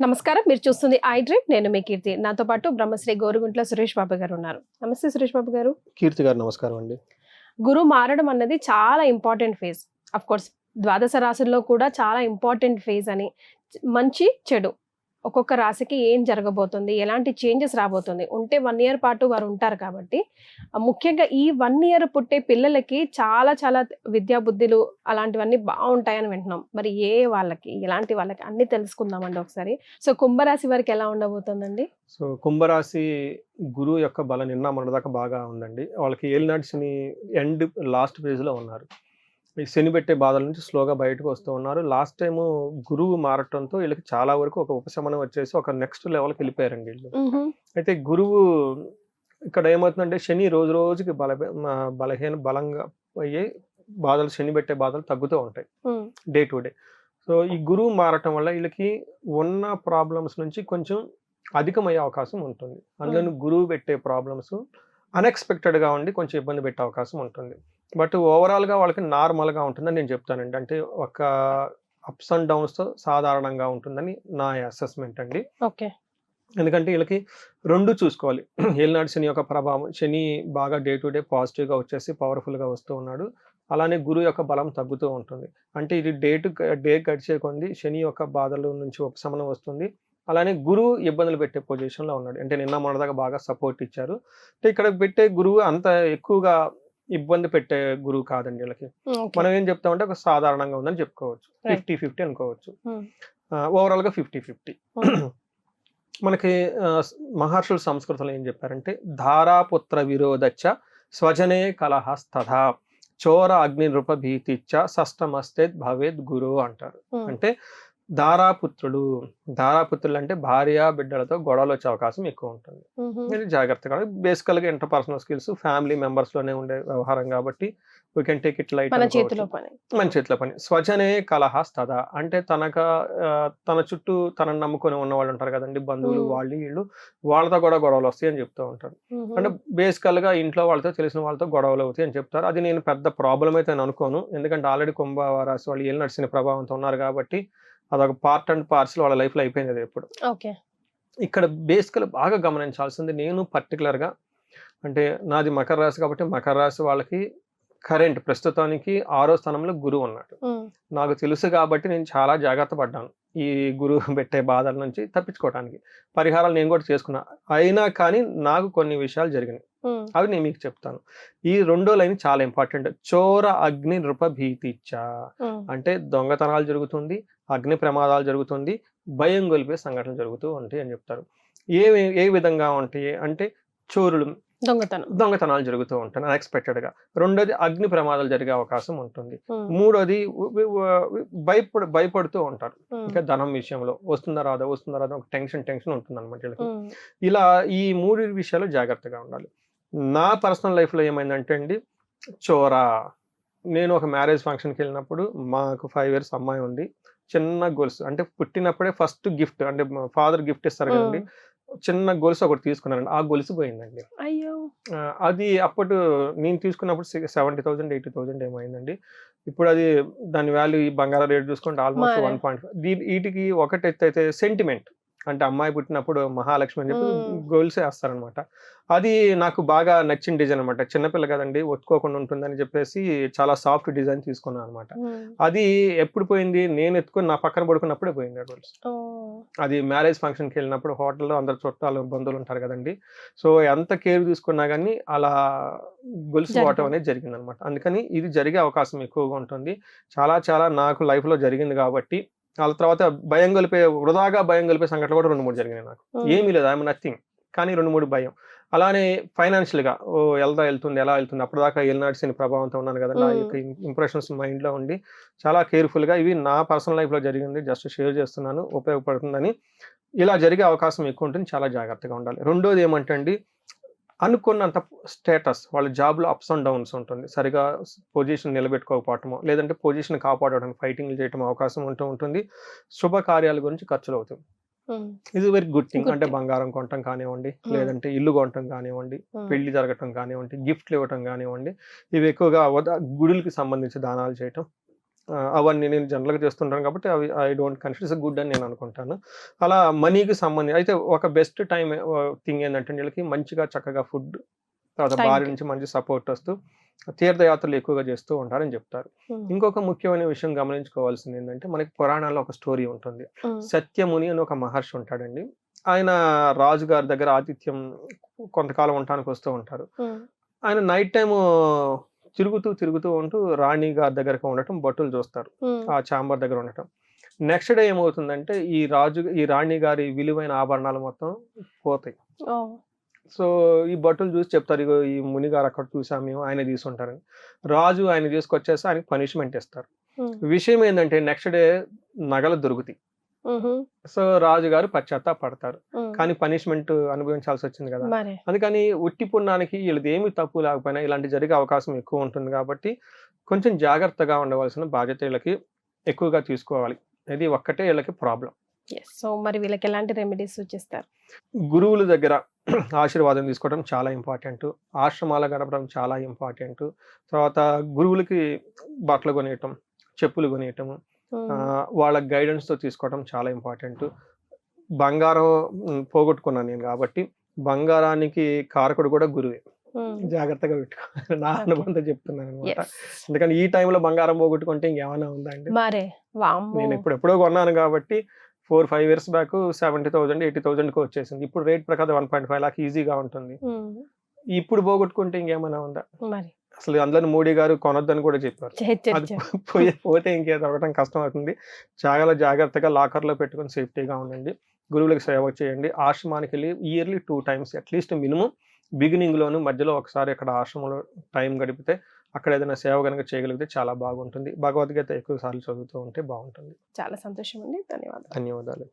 నమస్కారం, మీరు చూస్తుంది ఐ డ్రీమ్. నేను మీ కీర్తి. నాతో పాటు బ్రహ్మశ్రీ గోరుగుంట్ల సురేష్ బాబు గారు ఉన్నారు. నమస్తే సురేష్ బాబు గారు. కీర్తి గారు నమస్కారం అండి. గురువు మారడం అన్నది చాలా ఇంపార్టెంట్ ఫేజ్. అఫ్ కోర్స్ ద్వాదశ రాశుల్లో కూడా చాలా ఇంపార్టెంట్ ఫేజ్ అని. మంచి చెడు ఒక్కొక్క రాశికి ఏం జరగబోతుంది, ఎలాంటి చేంజెస్ రాబోతుంది, ఉంటే 1 year పాటు వారు ఉంటారు కాబట్టి ముఖ్యంగా ఈ 1 year పుట్టే పిల్లలకి చాలా చాలా విద్యా బుద్ధులు అలాంటివన్నీ బాగుంటాయని వింటున్నాం. మరి వాళ్ళకి ఎలాంటి వాళ్ళకి అన్ని తెలుసుకుందామండి ఒకసారి. సో కుంభరాశి వారికి ఎలా ఉండబోతుందండి? సో కుంభరాశి గురువు యొక్క బలం నిన్న మొన్నదాకా బాగా ఉందండి. వాళ్ళకి ఏలినాటి శని లాస్ట్ ఫేజ్లో ఉన్నారు. ఈ శని పెట్టే బాధల నుంచి స్లోగా బయటకు వస్తూ ఉన్నారు. లాస్ట్ టైము గురువు మారటంతో వీళ్ళకి చాలా వరకు ఒక ఉపశమనం వచ్చేసి ఒక నెక్స్ట్ లెవెల్కి వెళ్ళిపోయారండి వీళ్ళు. అయితే గురువు ఇక్కడ ఏమవుతుందంటే శని రోజు రోజుకి బలంగా అయ్యి బాధలు, శని పెట్టే బాధలు తగ్గుతూ ఉంటాయి డే టు డే. సో ఈ గురువు మారటం వల్ల వీళ్ళకి ఉన్న ప్రాబ్లమ్స్ నుంచి కొంచెం అధికమయ్యే అవకాశం ఉంటుంది. అందులో గురువు పెట్టే ప్రాబ్లమ్స్ అన్ఎక్స్పెక్టెడ్గా ఉండి కొంచెం ఇబ్బంది పెట్టే అవకాశం ఉంటుంది. బట్ ఓవరాల్గా వాళ్ళకి నార్మల్గా ఉంటుందని నేను చెప్తానండి. అంటే ఒక అప్స్ అండ్ డౌన్స్తో సాధారణంగా ఉంటుందని నా అసెస్మెంట్ అండి. ఓకే. ఎందుకంటే వీళ్ళకి రెండు చూసుకోవాలి. ఏలినాటి శని యొక్క ప్రభావం, శని బాగా డే టు డే పాజిటివ్గా వచ్చేసి పవర్ఫుల్గా వస్తూ ఉన్నాడు. అలానే గురువు యొక్క బలం తగ్గుతూ ఉంటుంది. అంటే ఇది డే గడిచే కొంది శని యొక్క బాధల నుంచి ఉపశమనం వస్తుంది. అలానే గురువు ఇబ్బందులు పెట్టే పొజిషన్లో ఉన్నాడు. అంటే నిన్న మొన్నదాకా బాగా సపోర్ట్ ఇచ్చారు. అంటే ఇక్కడ పెట్టే గురువు అంత ఎక్కువగా ఇబ్బంది పెట్టే గురువు కాదండి వీళ్ళకి. మనం ఏం చెప్తామంటే ఒక సాధారణంగా ఉందని చెప్పుకోవచ్చు. 50-50 అనుకోవచ్చు. ఓవరాల్గా 50-50. మనకి మహర్షుల సంస్కృతంలో ఏం చెప్పారంటే ధారాపుత్ర విరోధచ్చ స్వజనే కలహస్తథా చోర అగ్ని నృప భీతిచ్చ షష్టమస్తే భవేద్ గురు అంటారు. అంటే ధారాపుత్రులు అంటే భార్య బిడ్డలతో గొడవలు వచ్చే అవకాశం ఎక్కువ ఉంటుంది. ఇది జాగ్రత్తగా బేసికల్గా ఇంటర్పర్సనల్ స్కిల్స్ ఫ్యామిలీ మెంబర్స్ లోనే ఉండే వ్యవహారం కాబట్టి we can take it light. మన చేతిలో పని. స్వజనే కలహస్తథా అంటే తన చుట్టూ తనను నమ్ముకొని ఉన్న వాళ్ళు ఉంటారు కదండి, బంధువులు, వీళ్ళు వాళ్ళతో కూడా గొడవలు వస్తాయి అని చెప్తూ ఉంటారు. అంటే బేసికల్ గా ఇంట్లో వాళ్ళతో తెలిసిన వాళ్ళతో గొడవలు అవుతాయి అని చెప్తారు. అది నేను పెద్ద ప్రాబ్లం అయితే నేను అనుకోను. ఎందుకంటే ఆల్రెడీ కుంభరాశి వాళ్ళు ఏలినాటి శని ప్రభావంతో ఉన్నారు కాబట్టి అదొక పార్ట్ అండ్ పార్సల్ వాళ్ళ లైఫ్లో అయిపోయింది. అది ఎప్పుడు ఇక్కడ బేసికల్ బాగా గమనించాల్సింది, నేను పర్టికులర్గా అంటే నాది మకర రాశి కాబట్టి మకర రాశి వాళ్ళకి కరెంట్ ప్రస్తుతానికి 6వ స్థానంలో గురువు ఉన్నాడు. నాకు తెలుసు కాబట్టి నేను చాలా జాగ్రత్త పడ్డాను ఈ గురువు పెట్టే బాధల నుంచి తప్పించుకోవడానికి. పరిహారాలు నేను కూడా చేసుకున్నా. అయినా కానీ నాకు కొన్ని విషయాలు జరిగినాయి, అవి నేను మీకు చెప్తాను. ఈ 2వ లైన్ చాలా ఇంపార్టెంట్. చోర అగ్ని నృప భీతిచ్చ అంటే దొంగతనాలు జరుగుతుంది, అగ్ని ప్రమాదాలు జరుగుతుంది, భయం గొలిపే సంఘటనలు జరుగుతూ ఉంటాయి అని చెప్తారు. ఏ విధంగా ఉంటాయి అంటే చోరులు, దొంగతనాలు జరుగుతూ ఉంటాయి అన్ఎక్స్పెక్టెడ్ గా. 2వది అగ్ని ప్రమాదాలు జరిగే అవకాశం ఉంటుంది. 3వది భయపడుతూ ఉంటారు. ఇంకా ధనం విషయంలో వస్తుందా రాదా ఒక టెన్షన్ ఉంటుంది అనమాట. ఇలా ఈ 3 విషయాలు జాగ్రత్తగా ఉండాలి. నా పర్సనల్ లైఫ్ లో ఏమైందంటే అండి, చోరా నేను ఒక మ్యారేజ్ ఫంక్షన్కి వెళ్ళినప్పుడు మాకు 5 years అమ్మాయి ఉంది. చిన్న గొలుసు అంటే పుట్టినప్పుడే ఫస్ట్ గిఫ్ట్ అంటే ఫాదర్ గిఫ్ట్ ఇస్తారు కదండి, చిన్న గొలుసు ఒకటి తీసుకున్నానండి. ఆ గొలుసు పోయిందండి. అది అప్పుడు నేను తీసుకున్నప్పుడు 70,000 80,000 ఏమైందండి. ఇప్పుడు అది దాని వాల్యూ ఈ బంగారం రేట్ చూసుకుంటే ఆల్మోస్ట్ 1.5. వీటికి ఒకటి అయితే సెంటిమెంట్ అంటే అమ్మాయి పుట్టినప్పుడు మహాలక్ష్మి అని చెప్పి గొలుసు వేస్తారనమాట. అది నాకు బాగా నచ్చిన డిజైన్ అనమాట. చిన్నపిల్ల కదండి, ఒత్తుకోకుండా ఉంటుందని చెప్పేసి చాలా సాఫ్ట్ డిజైన్ తీసుకున్నాను అనమాట. అది ఎప్పుడు పోయింది, నేను ఎత్తుకొని నా పక్కన పడుకున్నప్పుడే పోయింది ఆ గొలుసు. అది మ్యారేజ్ ఫంక్షన్కి వెళ్ళినప్పుడు హోటల్లో అందరు చుట్టాలు బంధువులు ఉంటారు కదండి, సో ఎంత కేర్ తీసుకున్నా కానీ అలా గొలుసు పోవటం అనేది జరిగింది అనమాట. అందుకని ఇది జరిగే అవకాశం ఎక్కువగా ఉంటుంది. చాలా నాకు లైఫ్లో జరిగింది కాబట్టి. వాళ్ళ తర్వాత వృధాగా భయం గొలిపే సంఘటనలు కూడా 2-3 జరిగినాయి నాకు. ఏమీ లేదు, ఐఎమ్ నథింగ్, కానీ 2-3 భయం. అలానే ఫైనాన్షియల్గా ఎలా వెళ్తుంది అప్పటిదాకా ఏలినాటి శని ప్రభావంతో ఉన్నాను కదండి, ఆ యొక్క ఇంప్రెషన్స్ మైండ్లో ఉండి చాలా కేర్ఫుల్గా ఇవి నా పర్సనల్ లైఫ్లో జరిగింది, జస్ట్ షేర్ చేస్తున్నాను, ఉపయోగపడుతుందని. ఇలా జరిగే అవకాశం ఎక్కువ ఉంటుంది, చాలా జాగ్రత్తగా ఉండాలి. 2వది ఏమంటే అండి, అనుకున్నంత స్టేటస్ వాళ్ళ జాబ్లో అప్స్ అండ్ డౌన్స్ ఉంటుంది. సరిగా పొజిషన్ నిలబెట్టుకోకపోవటమో లేదంటే పొజిషన్ కాపాడడానికి ఫైటింగ్లు చేయటం అవకాశం ఉంటుంది. శుభకార్యాల గురించి ఖర్చులు అవుతుంది. ఇది వెరీ గుడ్ థింగ్. అంటే బంగారం కొనటం కానివ్వండి, లేదంటే ఇల్లు కొనటం కానివ్వండి, పెళ్లి జరగటం కానివ్వండి, గిఫ్ట్లు ఇవ్వటం కానివ్వండి, ఇవి ఎక్కువగా గుడులకి సంబంధించి దానాలు చేయటం, అవన్నీ నేను జనరల్‌గా చేస్తుంటాను కాబట్టి అవి I don't consider it's good అని నేను అనుకుంటాను. అలా మనీకి అయితే ఒక బెస్ట్ టైమ్ థింగ్ ఏందంటే వీళ్ళకి మంచిగా చక్కగా ఫుడ్, తర్వాత భార్య టైంకి. నుంచి మంచి సపోర్ట్ వస్తూ తీర్థయాత్రలు ఎక్కువగా చేస్తూ ఉంటారని చెప్తారు. ఇంకొక ముఖ్యమైన విషయం గమనించుకోవాల్సింది ఏంటంటే మనకి పురాణాల్లో ఒక స్టోరీ ఉంటుంది. సత్యముని అని ఒక మహర్షి ఉంటాడండి. ఆయన రాజుగారి దగ్గర ఆతిథ్యం కొంతకాలం ఉండటానికి వస్తూ ఉంటారు. ఆయన నైట్ టైము తిరుగుతూ ఉంటూ రాణి గారి దగ్గరకి ఉండటం భటులు చూస్తారు. ఆ చాంబర్ దగ్గర ఉండటం. నెక్స్ట్ డే ఏమవుతుందంటే ఈ రాణి గారి విలువైన ఆభరణాలు మొత్తం పోతాయి. సో ఈ భటులు చూసి చెప్తారు, ఇగో ఈ ముని గారు అక్కడ చూసాం మేము, ఆయన తీసుంటారని. రాజు ఆయన తీసుకొచ్చేసి ఆయనకి పనిష్మెంట్ ఇస్తారు. విషయం ఏంటంటే నెక్స్ట్ డే నగలు దొరుకుతాయి. సో రాజుగారు పశ్చాత్తాపడతారు. కానీ పనిష్మెంట్ అనుభవించాల్సి వచ్చింది కదా. మరి అందుకని ఉట్టి పుణ్యానికి వీళ్ళది ఏమి తప్పు లేకపోయినా ఇలాంటి జరిగే అవకాశం ఎక్కువ ఉంటుంది కాబట్టి కొంచెం జాగ్రత్తగా ఉండవలసిన బాధ్యత వీళ్ళకి ఎక్కువగా తీసుకోవాలి. ఇది ఒక్కటే వీళ్ళకి ప్రాబ్లం. సో మరి వీళ్ళకి ఎలాంటి రెమెడీస్ సూచిస్తారు? గురువుల దగ్గర ఆశీర్వాదం తీసుకోవడం చాలా ఇంపార్టెంట్. ఆశ్రమాల గడపడం చాలా ఇంపార్టెంట్. తర్వాత గురువులకి బట్టలు కొనియటం, చెప్పులు కొనియటము, వాళ్ళ గైడెన్స్‌తో తీసుకోవడం చాలా ఇంపార్టెంట్. బంగారం పోగొట్టుకున్నాను నేను కాబట్టి బంగారానికి కారకుడు కూడా గురువే. జాగ్రత్తగా పెట్టుకో. నా అనుభవంతో చెప్తున్నాననమాట. ఎందుకంటే ఈ టైంలో బంగారం పోగొట్టుకుంటే ఇంకేమైనా ఉందా అండి? మరే వామ్మో! నేను ఎప్పుడో కొన్నాను కాబట్టి 4, 5 ఇయర్స్ బ్యాక్ 70,000, 80,000కి వచ్చేసింది. ఇప్పుడు రేట్ ప్రకారం 1.5 లాక్ ఈజీగా ఉంటుంది. ఇప్పుడు పోగొట్టుకుంటే ఇంకేమైనా ఉందా? మరి అసలు అందులో మోడీ గారు కొనొద్దని కూడా చెప్పారు. అది పోతే ఇంకేదో ఒకటం కష్టం అవుతుంది. చాలా జాగ్రత్తగా లాకర్‌లో పెట్టుకొని సేఫ్టీగా ఉండండి. గురువులకు సేవ చేయండి. ఆశ్రమానికి వెళ్ళి ఇయర్లీ 2 టైమ్స్ అట్లీస్ట్ మినిమం బిగినింగ్‌లోను మధ్యలో ఒకసారి అక్కడ ఆశ్రమంలో టైం గడిపితే అక్కడ ఏదైనా సేవ గనుక చేయగలిగితే చాలా బాగుంటుంది. భగవద్గీత ఎక్కువ సార్లు చదువుతూ ఉంటే బాగుంటుంది. చాలా సంతోషం అండి. ధన్యవాదాలు. ధన్యవాదాలు.